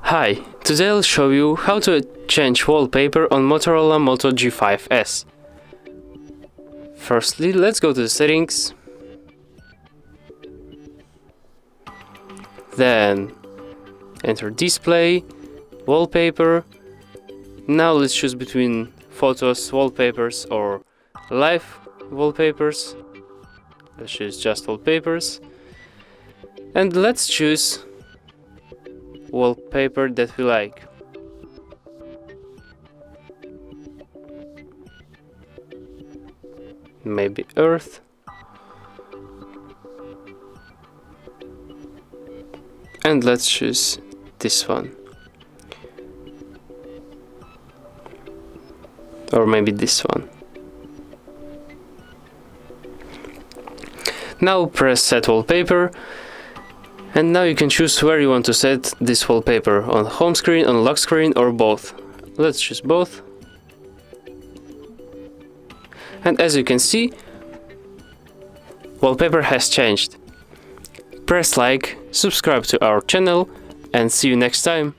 Hi, today I'll show you how to change wallpaper on Motorola Moto G5S. Firstly, let's go to the settings. Then enter display, wallpaper. Now let's choose between photos, wallpapers or live wallpapers. Let's choose just wallpapers. And let's choose wallpaper that we like. Maybe earth. And let's choose this one. Or maybe this one. Now press set wallpaper. And now you can choose where you want to set this wallpaper, on home screen, on lock screen or both. Let's choose both. And as you can see, wallpaper has changed. Press like, subscribe to our channel and see you next time.